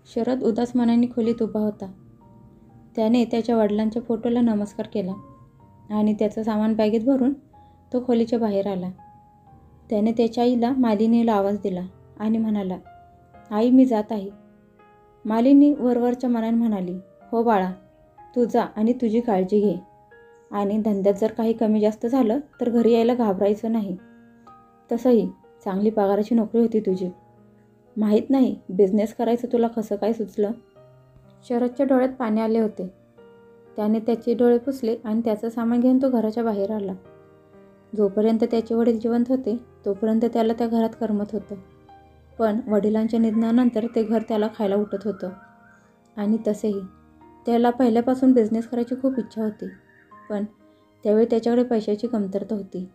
शरद उदास मनाने खोलीत उभा होता. त्याने त्याच्या वडिलांच्या फोटोला नमस्कार केला आणि त्याचं सामान बॅगेत भरून तो खोलीच्या बाहेर आला. त्याने त्याच्या आईला मालिनीला आवाज दिला आणि म्हणाला, आई मी जात आहे. मालिनी वरवरच्या मनाने म्हणाली, हो बाळा, तू जा आणि तुझी काळजी घे. आणि धंद्यात जर काही कमी जास्त झालं तर घरी यायला घाबरायचं नाही. तसंही चांगली पगाराची नोकरी होती तुझी. माहीत नाही बिझनेस करायचं तुला कसं काय सुचलं. शरदच्या डोळ्यात पाणी आले होते. त्याने त्याचे डोळे पुसले आणि त्याचं सामान घेऊन तो घराच्या बाहेर आला. जोपर्यंत त्याचे वडील जिवंत होते तोपर्यंत त्याला त्या घरात करमत होतं. पण वडिलांच्या निधनानंतर ते घर त्याला खायला उठत होतं. आणि तसेही त्याला पहिल्यापासून बिझनेस करायची खूप इच्छा होती. पण त्यावेळी त्याच्याकडे पैशाची कमतरता होती.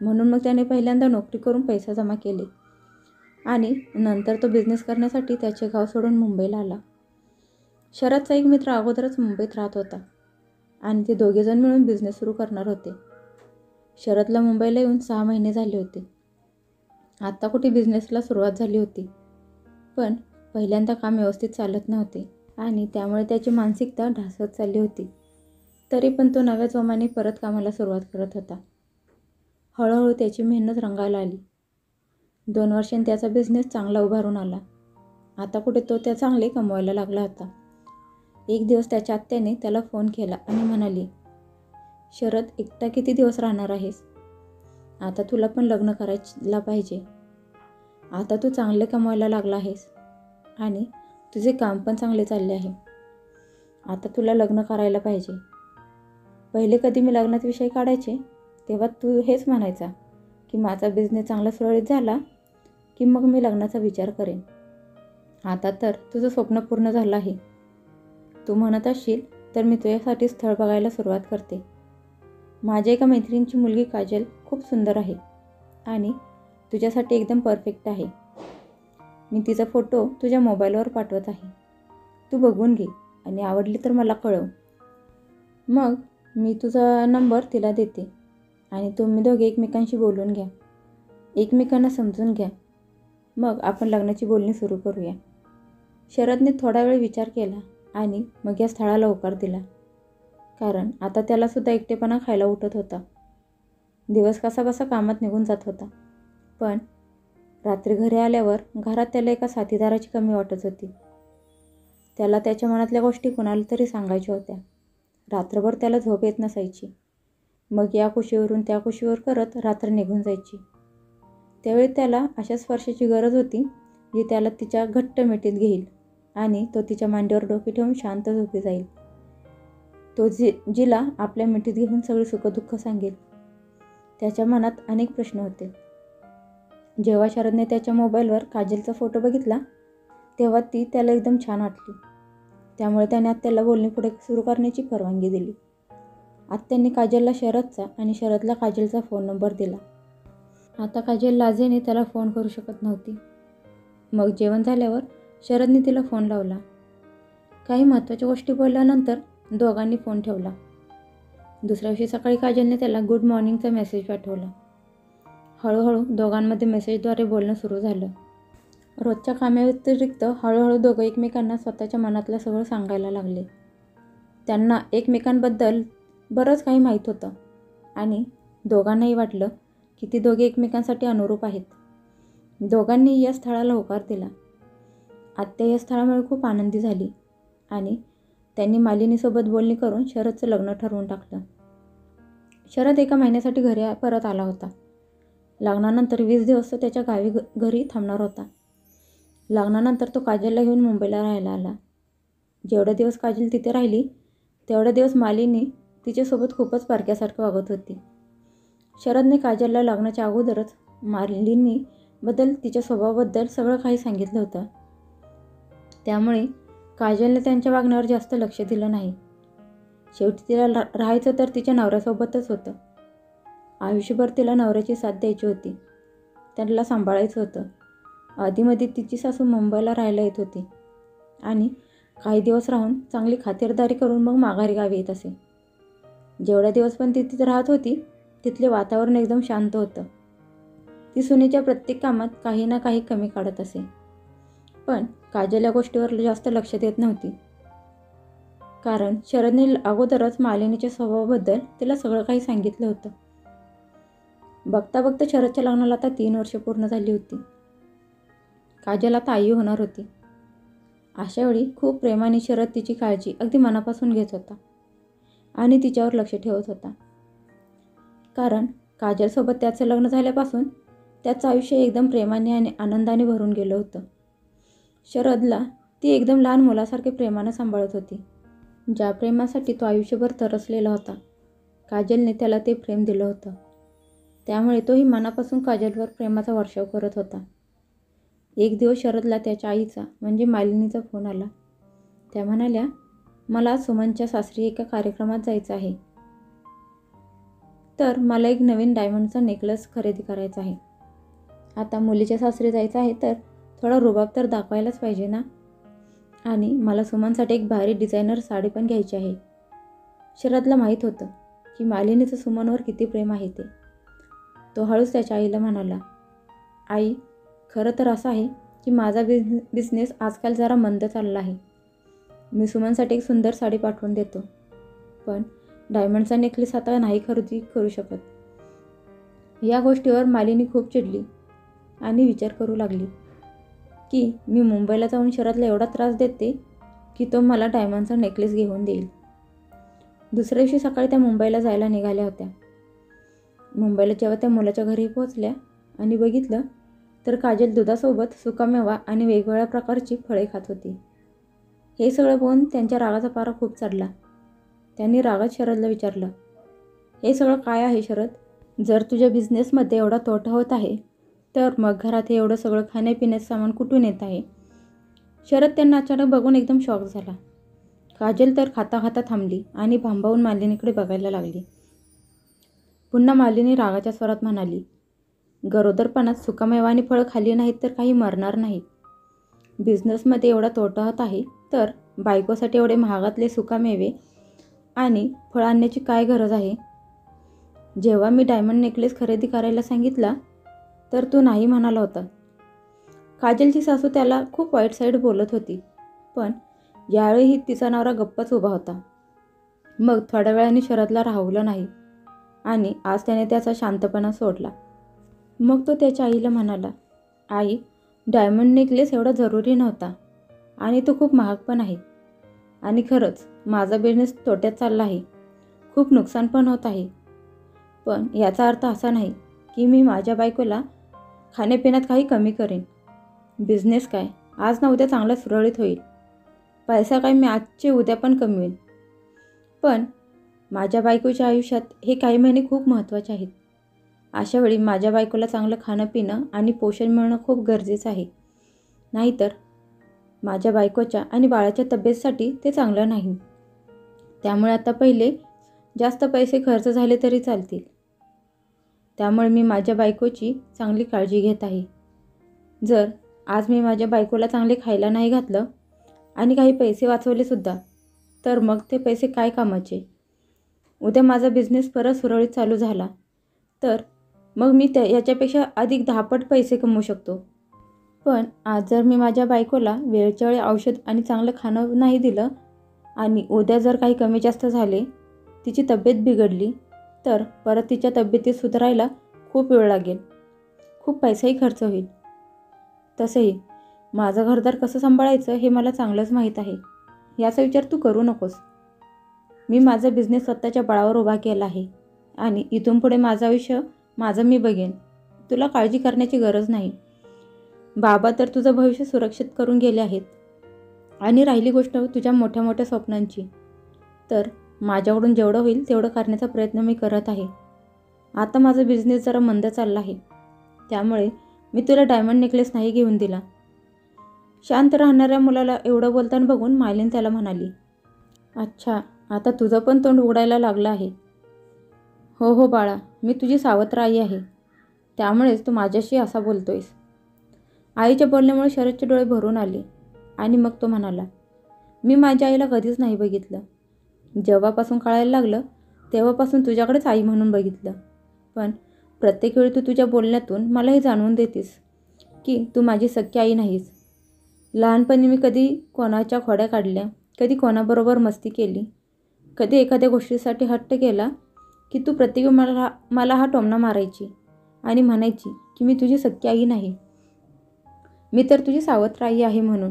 म्हणून मग त्याने पहिल्यांदा नोकरी करून पैसा जमा केले आणि नंतर तो बिझनेस करण्यासाठी त्याचे गाव सोडून मुंबईला आला. शरदचा एक मित्र अगोदरच मुंबईत राहत होता आणि ते दोघेजण मिळून बिझनेस सुरू करणार होते. शरदला मुंबईला येऊन 6 महिने झाले होते. आता कुठे बिझनेसला सुरुवात झाली होती, पण पहिल्यांदा काम व्यवस्थित चालत नव्हते आणि त्यामुळे त्याची मानसिकता ढासळत चालली होती. तरी पण तो नव्या जोमाने परत कामाला सुरुवात करत होता. हळूहळू त्याची मेहनत रंगाला आली. 2 वर्षांनी त्याचा बिझनेस चांगला उभारून आला. आता कुठे तो त्या चांगले कमवायला लागला होता. एक दिवस त्याच्या आत्याने त्याला फोन केला आणि म्हणाली, शरद, एकटा किती दिवस राहणार आहेस? आता तुला पण लग्न करायला पाहिजे. आता तू चांगले कमवायला लागला आहेस आणि तुझे काम पण चांगले चालले आहे. आता तुला लग्न करायला पाहिजे. पहिले कधी मी लग्नात विषय काढायचे तेव्हा तू हेच म्हणायचा की माझा बिझनेस चांगला सुरळीत झाला की मग मी लग्नाचा विचार करेन. आता तर तुझं स्वप्न पूर्ण झालं आहे. तू म्हणत असशील तर मी तुझ्यासाठी स्थळ बघायला सुरुवात करते. माझ्या एका मैत्रिणीची मुलगी काजल खूप सुंदर आहे आणि तुझ्यासाठी एकदम परफेक्ट आहे. मी तिचा फोटो तुझ्या मोबाईलवर पाठवत आहे. तू बघून घे आणि आवडली तर मला कळव. मग मी तुझा नंबर तिला देते आणि तुम्ही दोघे एकमेकांशी बोलून घ्या. एकमेकांना समजून घ्या. मग आपण लग्नाची बोलणी सुरू करूया. शरदने थोडा वेळ विचार केला आणि मग या स्थळाला होकार दिला. कारण आता त्यालासुद्धा एकटेपणा खायला उठत होता. दिवस कसाबसा कामात निघून जात होता. पण रात्री घरी आल्यावर घरात त्याला एका साथीदाराची कमी वाटत होती. त्याला त्याच्या मनातल्या गोष्टी कुणाला तरी सांगायच्या होत्या. रात्रभर त्याला झोप येत नसायची. मग या कुशीवरून त्या कुशीवर करत रात्र निघून जायची. त्यावेळी त्याला अशा स्पर्शाची गरज होती जी त्याला तिच्या घट्ट मिठीत घेईल आणि तो तिच्या मांडीवर डोके ठेवून शांत झोपी जाईल. तो जिला आपल्या मिठीत घेऊन सगळे सुखदुःख सांगेल. त्याच्या मनात अनेक प्रश्न होते. जेव्हा शरदने त्याच्या मोबाईलवर काजलचा फोटो बघितला तेव्हा ती त्याला एकदम छान वाटली. त्यामुळे त्याने आत्याला बोलणी पुढे सुरू करण्याची परवानगी दिली. आत्यांनी काजलला शरदचा आणि शरदला काजलचा फोन नंबर दिला. आता काजल लाजेने त्याला फोन करू शकत नव्हती. मग जेवण झाल्यावर शरदने तिला फोन लावला. काही महत्त्वाच्या गोष्टी बोलल्यानंतर दोघांनी फोन ठेवला. दुसऱ्या दिवशी सकाळी काजलने त्याला गुड मॉर्निंगचा मेसेज पाठवला. हळूहळू दोघांमध्ये मेसेजद्वारे बोलणं सुरू झालं. रोजच्या कामाव्यतिरिक्त हळूहळू दोघं एकमेकांना स्वतःच्या मनातलं सगळं सांगायला लागले. त्यांना एकमेकांबद्दल बरंच काही माहीत होतं आणि दोघांनाही वाटलं की ती दोघे एकमेकांसाठी अनुरूप आहेत. दोघांनी या स्थळाला होकार दिला. आत्या या स्थळामुळे खूप आनंदी झाली आणि त्यांनी मालिनीसोबत बोलणी करून शरदचं लग्न ठरवून टाकलं. शरद एका महिन्यासाठी घरी परत आला होता. लग्नानंतर 20 दिवस तो त्याच्या घरी थांबणार होता. लग्नानंतर तो काजलला घेऊन मुंबईला राहायला आला. जेवढे दिवस काजल तिथे राहिली तेवढे दिवस मालिनी तिच्यासोबत खूपच पारक्यासारखं वागत होती. शरदने काजलला लग्नाच्या अगोदरच मालिनीबद्दल तिच्या स्वभावाबद्दल सगळं काही सांगितलं होतं. त्यामुळे काजलने त्यांच्या वागण्यावर जास्त लक्ष दिलं नाही. शेवटी तिला राहायचं तर तिच्या नवऱ्यासोबतच होतं. आयुष्यभर तिला नवऱ्याची साथ द्यायची होती. त्याला सांभाळायचं होतं. आधीमध्ये तिची सासू मुंबईला राहायला येत होती आणि काही दिवस राहून चांगली खातिरदारी करून मग माघारी गावी येत असे. जेवढ्या दिवस पण ती तिथे राहत होती तिथले वातावरण एकदम शांत होतं. ती सुनेच्या प्रत्येक कामात काही ना काही कमी काढत असे. पण काजल या गोष्टीवर जास्त लक्ष देत नव्हती, कारण शरदने अगोदरच मालिनीच्या स्वभावाबद्दल तिला सगळं काही सांगितलं होतं. बघता बघता शरदच्या लग्नाला आता 3 वर्ष पूर्ण झाली होती. काजल आता आई होणार होती. अशावेळी खूप प्रेमाने शरद तिची काळजी अगदी मनापासून घेत होता आणि तिच्यावर लक्ष ठेवत होता. कारण काजलसोबत त्याचं लग्न झाल्यापासून त्याचं आयुष्य एकदम प्रेमाने आणि आनंदाने भरून गेलं होतं. शरदला ती एकदम लहान मुलासारखे प्रेमानं सांभाळत होती. ज्या प्रेमासाठी तो आयुष्यभर तरसलेला होता, काजलने त्याला ते प्रेम दिलं होतं. त्यामुळे तोही मनापासून काजलवर प्रेमाचा वर्षाव करत होता. एक दिवस शरदला त्याच्या आईचा म्हणजे मालिनीचा फोन आला. त्या म्हणाल्या, मला आज सुमनच्या सासरी एका कार्यक्रमात जायचं आहे, तर मला एक नवीन डायमंडचा नेकलेस खरेदी करायचा आहे. आता मुलीच्या सासरी जायचं आहे तर थोडा रुबाब तर दाखवायलाच पाहिजे ना. आणि मला सुमनसाठी एक भारी डिझायनर साडी पण घ्यायची आहे. शरदला माहीत होतं की मालिनीचं सुमनवर किती प्रेम आहे ते. तो हळूच त्याच्या आईला म्हणाला, आई, खरं तर असं आहे की माझा बिझनेस आजकाल जरा मंद चालला आहे. मी सुमनसाठी एक सुंदर साडी पाठवून देतो, पण डायमंडचा नेकलेस आता नाही खरेदी करू शकत. या गोष्टीवर मालिनी खूप चिडली आणि विचार करू लागली की मी मुंबईला जाऊन शरदला एवढा त्रास देते की तो मला डायमंडचा नेकलेस घेऊन देईल. दुसऱ्या दिवशी सकाळी त्या मुंबईला जायला निघाल्या होत्या. मुंबईला जेव्हा त्या मुलाच्या घरी पोहोचल्या आणि बघितलं तर काजल दुधासोबत सुकामेवा आणि वेगवेगळ्या प्रकारची फळे खात होती. हे सगळं बघून त्यांच्या रागाचा पारा खूप चढला. त्यांनी रागात शरदला विचारलं, हे सगळं काय आहे शरद? जर तुझ्या बिझनेसमध्ये एवढा तोटा होत आहे तर मग घरात हे एवढं सगळं खाण्यापिण्याचं सामान कुठून येत आहे? शरद त्यांना अचानक बघून एकदम शॉक झाला. काजल तर खाता खाता थांबली आणि भांबावून मालिनीकडे बघायला लागली. पुन्हा मालिनी रागाच्या स्वरात म्हणाली, गरोदरपणात सुकामेवा आणि फळं खाल्ली नाहीत तर काही मरणार नाही. बिझनेसमध्ये एवढा तोटा होत आहे तर बायकोसाठी एवढे महागातले सुकामेवे आणि फळं आणण्याची काय गरज आहे? जेव्हा मी डायमंड नेकलेस खरेदी करायला सांगितला तर तू नाही म्हणाला होता. काजलची सासू त्याला खूप वाईट साईड बोलत होती, पण यावेळीही तिचा नवरा गप्पच उभा होता. मग थोड्या वेळाने शरदला राहवलं नाही आणि आज त्याने त्याचा शांतपणा सोडला. मग तो त्याच्या आईला म्हणाला, आई, डायमंड नेकलेस एवढा जरुरी नव्हता आणि तो खूप महाग पण आहे. आणि खरंच माझा बिझनेस तोट्यात चालला आहे, खूप नुकसान पण होत आहे. पण याचा अर्थ असा नाही की मी माझ्या बायकोला खाण्यापिण्यात काही कमी करेन. बिझनेस काय आज ना उद्या चांगला सुरळीत होईल. पैसा काय मी आजचे उद्या पण कमवेन. पण माझ्या बायकोच्या आयुष्यात हे काही महिने खूप महत्त्वाचे आहेत. अशावेळी माझ्या बायकोला चांगलं खाणं पिणं आणि पोषण मिळणं खूप गरजेचं आहे. नाहीतर माझ्या बायकोच्या आणि बाळाच्या तब्येतीसाठी ते चांगलं नाही. त्यामुळे आता पहिले जास्त पैसे खर्च झाले तरी चालतील. त्यामुळे मी माझ्या बायकोची चांगली काळजी घेत आहे. जर आज मी माझ्या बायकोला चांगले खायला नाही घातलं आणि काही पैसे वाचवलेसुद्धा तर मग ते पैसे काय कामाचे? उद्या माझा बिझनेस परत सुरळीत चालू झाला तर मग मी याच्यापेक्षा अधिक 10 पट पैसे कमवू शकतो. पण आज जर मी माझ्या बायकोला वेळच्या वेळी औषध आणि चांगलं खाणं नाही दिलं आणि उद्या जर काही कमी जास्त झाले, तिची तब्येत बिघडली तर परत तिच्या तब्येतीत सुधारायला खूप वेळ लागेल, खूप पैसाही खर्च होईल. तसेही माझं घरदार कसं सांभाळायचं हे मला चांगलंच माहीत आहे. याचा विचार तू करू नकोस. मी माझा बिझनेस स्वतःच्या बळावर उभा केला आहे आणि इथून पुढे माझं आयुष्य माझं मी बघेन. तुला काळजी करण्याची गरज नाही. बाबा तर तुझं भविष्य सुरक्षित करून गेले आहेत. आणि राहिली गोष्ट तुझ्या मोठ्या मोठ्या स्वप्नांची, तर माझ्याकडून जेवढं होईल तेवढं करण्याचा प्रयत्न मी करत आहे. आता माझा बिझनेस जरा मंद चालला आहे, त्यामुळे मी तुला डायमंड नेकलेस नाही घेऊन दिला. शांत राहणाऱ्या मुलाला एवढं बोलताना बघून मालिनी त्याला म्हणाली, अच्छा, आता तुझं पण तोंड उघडायला लागलं आहे. हो हो बाळा, मी तुझी सावत्र आई आहे, त्यामुळेच तू माझ्याशी असा बोलतोयस. आईच्या बोलण्यामुळे शरदचे डोळे भरून आले आणि मग तो म्हणाला, मी माझ्या आईला कधीच नाही बघितलं. जेव्हापासून कळायला लागलं तेव्हापासून तुझ्याकडेच आई म्हणून बघितलं. पण प्रत्येक वेळी तू तुझ्या बोलण्यातून मला हे जाणवून देतेस की तू माझी सख्खी आई नाहीस. लहानपणी मी कधी कोणाच्या खोड्या काढल्या, कधी कोणाबरोबर मस्ती केली, कधी एखाद्या गोष्टीसाठी हट्ट केला की तू प्रत्येक मला हा टोमणा मारायची आणि म्हणायची की मी तुझी सख्खी आई नाही, मी तर तुझी सावत्र आई आहे. म्हणून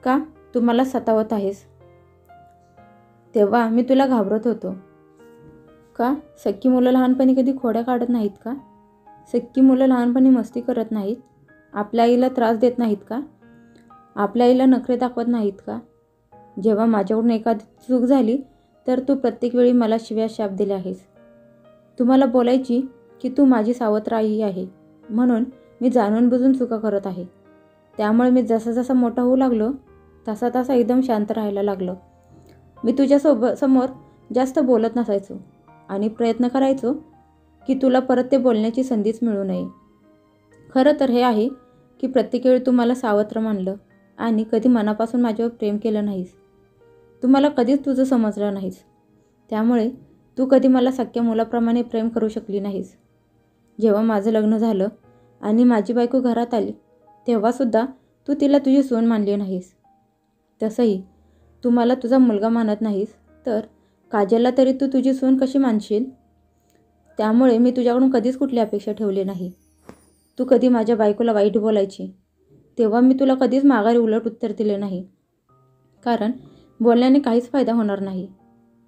का तू मला सतावत आहेस? तेव्हा मी तुला घाबरत होतो. का सख्खी मुलं लहानपणी कधी खोड्या काढत नाहीत का? सख्खी मुलं लहानपणी मस्ती करत नाहीत? आपल्या आईला त्रास देत नाहीत का? आपल्या आईला नखरे दाखवत नाहीत का? जेव्हा माझ्याकडून एखादी चूक झाली तर तू प्रत्येक वेळी मला शिव्या शाप दिले आहेस. तू मला बोलायची की तू माझी सावत्र आई आहे, म्हणून मी जाणून बुजून चुका करत आहे. त्यामुळे मी जसा जसा मोठा होऊ लागलो तसा तसा एकदम शांत राहायला लागलो. मी समोर जास्त बोलत नसायचो आणि प्रयत्न करायचो की तुला परत ते बोलण्याची संधीच मिळू नये. खरं तर हे आहे की प्रत्येक वेळी तू मला सावत्र मानलं आणि कधी मनापासून माझ्यावर प्रेम केलं नाहीस. तू मला कधीच तुझं समजलं नाहीस. त्यामुळे तू कधी मला सख्ख्या मुलाप्रमाणे प्रेम करू शकली नाहीस. जेव्हा माझं लग्न झालं आणि माझी बायको घरात आली तेव्हासुद्धा तू तिला तुझी सून मानली नाहीस. तसंही तू मला तुझा मुलगा मानत नाहीस तर काजलला तरी तू तुझी सून कशी मानशील? त्यामुळे मी तुझ्याकडून कधीच कुठली अपेक्षा ठेवली नाही. तू कधी माझ्या बायकोला वाईट बोलायची तेव्हा मी तुला कधीच माघारी उलट उत्तर दिले नाही, कारण बोलण्याने काहीच फायदा होणार नाही.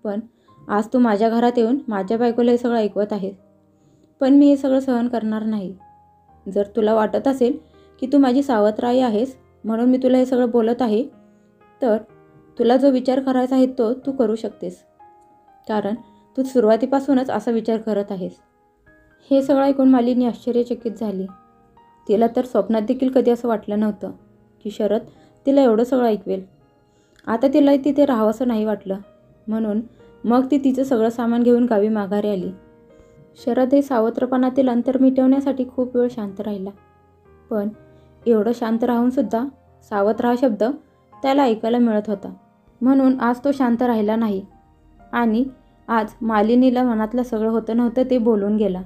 पण आज तू माझ्या घरात येऊन माझ्या बायकोला हे सगळं ऐकवत आहेस. पण मी हे सगळं सहन करणार नाही. जर तुला वाटत असेल की तू माझी सावत्र आई आहेस म्हणून मी तुला हे सगळं बोलत आहे, तर तुला जो विचार करायचा आहे तो तू करू शकतेस, कारण तू सुरुवातीपासूनच असा विचार करत आहेस. हे सगळं ऐकून मालिनी आश्चर्यचकित झाली. तिला तर स्वप्नात देखील कधी असं वाटलं नव्हतं की शरद तिला एवढं सगळं ऐकवेल. आता तिला तिथे राहावंसं नाही वाटलं, म्हणून मग ती तिचं सगळं सामान घेऊन गावी माघारी आली. शरद हे सावत्रपणातील अंतर मिटवण्यासाठी खूप वेळ शांत राहिला. पण एवढं शांत राहूनसुद्धा सावत्र हा शब्द त्याला ऐकायला मिळत होता. म्हणून आज तो शांत राहिला नाही आणि आज मालिनीला मनातलं सगळं होतं नव्हतं ते बोलून गेला.